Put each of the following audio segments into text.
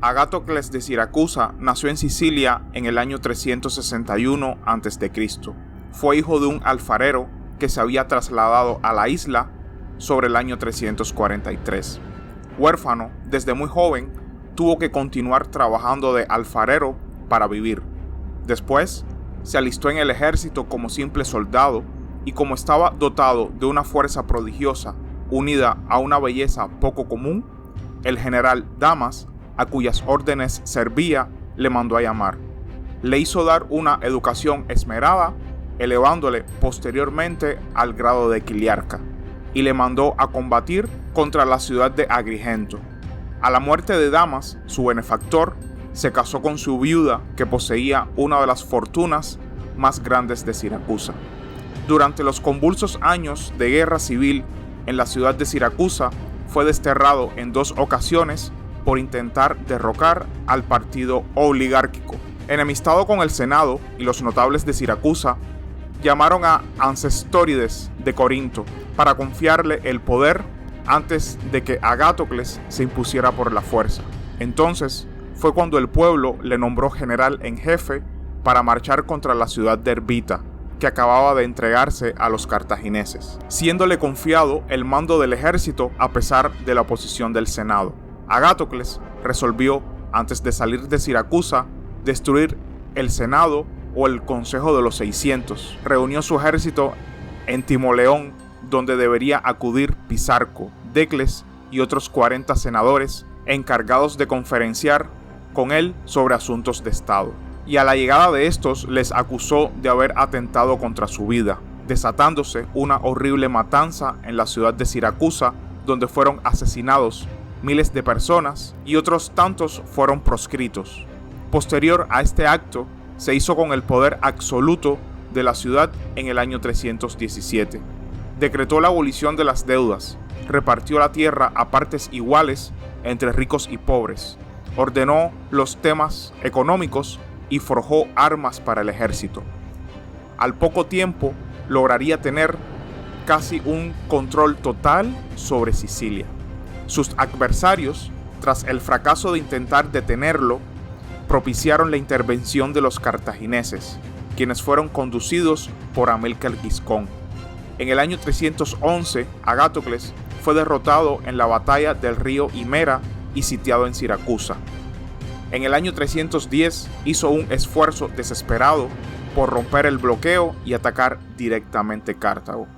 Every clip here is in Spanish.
Agatocles de Siracusa nació en Sicilia en el año 361 a.C. Fue hijo de un alfarero que se había trasladado a la isla sobre el año 343. Huérfano, desde muy joven, tuvo que continuar trabajando de alfarero para vivir. Después, se alistó en el ejército como simple soldado y como estaba dotado de una fuerza prodigiosa unida a una belleza poco común, el general Damas, a cuyas órdenes servía, le mandó a llamar. Le hizo dar una educación esmerada, elevándole posteriormente al grado de quiliarca, y le mandó a combatir contra la ciudad de Agrigento. A la muerte de Damas, su benefactor, se casó con su viuda, que poseía una de las fortunas más grandes de Siracusa. Durante los convulsos años de guerra civil en la ciudad de Siracusa, fue desterrado en 2 ocasiones por intentar derrocar al partido oligárquico. Enemistado con el Senado y los notables de Siracusa, llamaron a Ancestórides de Corinto para confiarle el poder antes de que Agatocles se impusiera por la fuerza. Entonces fue cuando el pueblo le nombró general en jefe para marchar contra la ciudad de Erbita, que acababa de entregarse a los cartagineses, siéndole confiado el mando del ejército a pesar de la oposición del Senado. Agatocles resolvió, antes de salir de Siracusa, destruir el Senado o el Consejo de los 600. Reunió su ejército en Timoleón, donde debería acudir Pisarco, Decles y otros 40 senadores encargados de conferenciar con él sobre asuntos de Estado. Y a la llegada de estos les acusó de haber atentado contra su vida, desatándose una horrible matanza en la ciudad de Siracusa, donde fueron asesinados miles de personas y otros tantos fueron proscritos. Posterior a este acto, se hizo con el poder absoluto de la ciudad en el año 317. Decretó la abolición de las deudas, repartió la tierra a partes iguales entre ricos y pobres, ordenó los temas económicos y forjó armas para el ejército. Al poco tiempo lograría tener casi un control total sobre Sicilia. Sus adversarios, tras el fracaso de intentar detenerlo, propiciaron la intervención de los cartagineses, quienes fueron conducidos por Amílcar Giscón. En el año 311, Agatocles fue derrotado en la batalla del río Himera y sitiado en Siracusa. En el año 310 hizo un esfuerzo desesperado por romper el bloqueo y atacar directamente Cartago.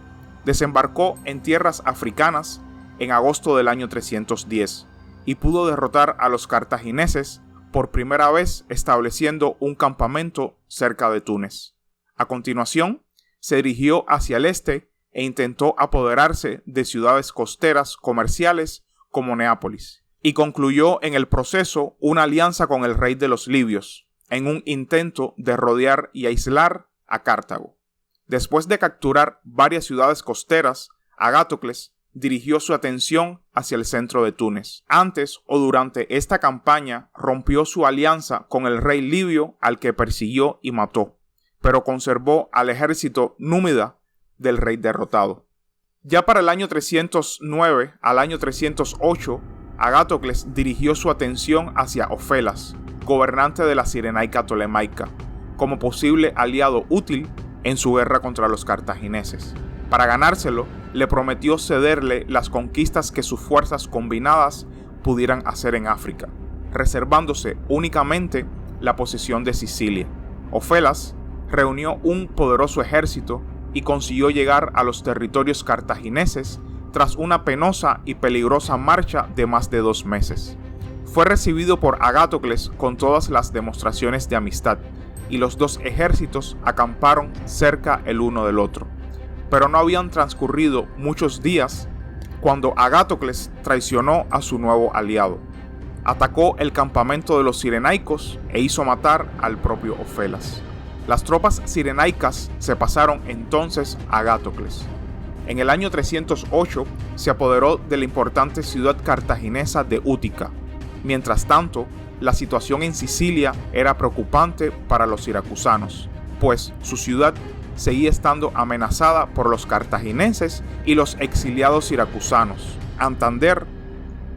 Desembarcó en tierras africanas en agosto del año 310 y pudo derrotar a los cartagineses por primera vez, estableciendo un campamento cerca de Túnez. A continuación, se dirigió hacia el este e intentó apoderarse de ciudades costeras comerciales como Neápolis, y concluyó en el proceso una alianza con el rey de los libios, en un intento de rodear y aislar a Cartago. Después de capturar varias ciudades costeras, Agatocles dirigió su atención hacia el centro de Túnez. Antes o durante esta campaña rompió su alianza con el rey libio, al que persiguió y mató, pero conservó al ejército númida del rey derrotado. Ya para el año 309 al año 308, Agatocles dirigió su atención hacia Ofelas, gobernante de la Cirenaica Tolemaica, como posible aliado útil en su guerra contra los cartagineses. Para ganárselo, le prometió cederle las conquistas que sus fuerzas combinadas pudieran hacer en África, reservándose únicamente la posesión de Sicilia. Ofelas reunió un poderoso ejército y consiguió llegar a los territorios cartagineses tras una penosa y peligrosa marcha de más de 2 meses. Fue recibido por Agatocles con todas las demostraciones de amistad, y los 2 ejércitos acamparon cerca el uno del otro. Pero no habían transcurrido muchos días cuando Agatocles traicionó a su nuevo aliado. Atacó el campamento de los cirenaicos e hizo matar al propio Ofelas. Las tropas cirenaicas se pasaron entonces a Agatocles. En el año 308 se apoderó de la importante ciudad cartaginesa de Útica. Mientras tanto, la situación en Sicilia era preocupante para los siracusanos, pues su ciudad seguía estando amenazada por los cartagineses y los exiliados siracusanos. Antander,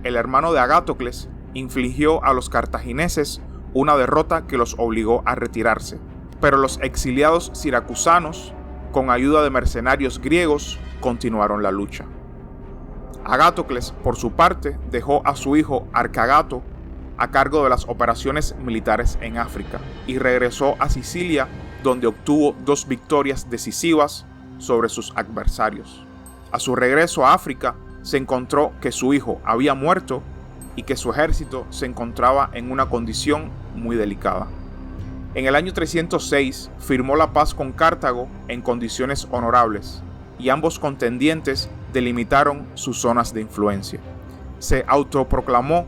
el hermano de Agatocles, infligió a los cartagineses una derrota que los obligó a retirarse. Pero los exiliados siracusanos, con ayuda de mercenarios griegos, continuaron la lucha. Agatocles, por su parte, dejó a su hijo Arcagato a cargo de las operaciones militares en África y regresó a Sicilia, donde obtuvo 2 victorias decisivas sobre sus adversarios. A su regreso a África, se encontró que su hijo había muerto y que su ejército se encontraba en una condición muy delicada. En el año 306 firmó la paz con Cartago en condiciones honorables y ambos contendientes delimitaron sus zonas de influencia. Se autoproclamó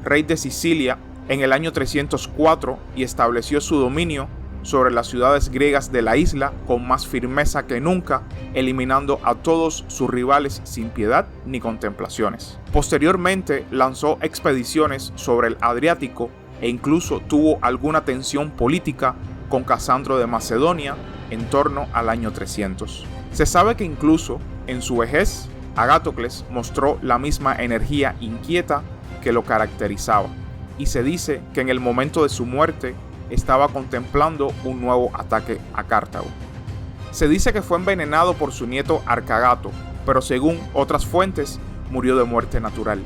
rey de Sicilia en el año 304 y estableció su dominio sobre las ciudades griegas de la isla con más firmeza que nunca, eliminando a todos sus rivales sin piedad ni contemplaciones. Posteriormente lanzó expediciones sobre el Adriático e incluso tuvo alguna tensión política con Casandro de Macedonia en torno al año 300. Se sabe que incluso en su vejez, Agatocles mostró la misma energía inquieta que lo caracterizaba, y se dice que en el momento de su muerte estaba contemplando un nuevo ataque a Cartago. Se dice que fue envenenado por su nieto Arcagato, pero según otras fuentes, murió de muerte natural.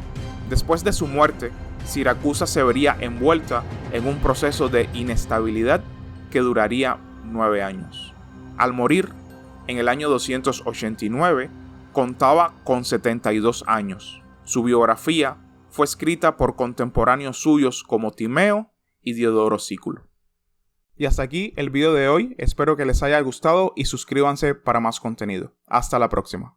Después de su muerte, Siracusa se vería envuelta en un proceso de inestabilidad que duraría 9 años. Al morir, en el año 289, contaba con 72 años. Su biografía fue escrita por contemporáneos suyos como Timeo y Diodoro Sículo. Y hasta aquí el video de hoy, espero que les haya gustado y suscríbanse para más contenido. Hasta la próxima.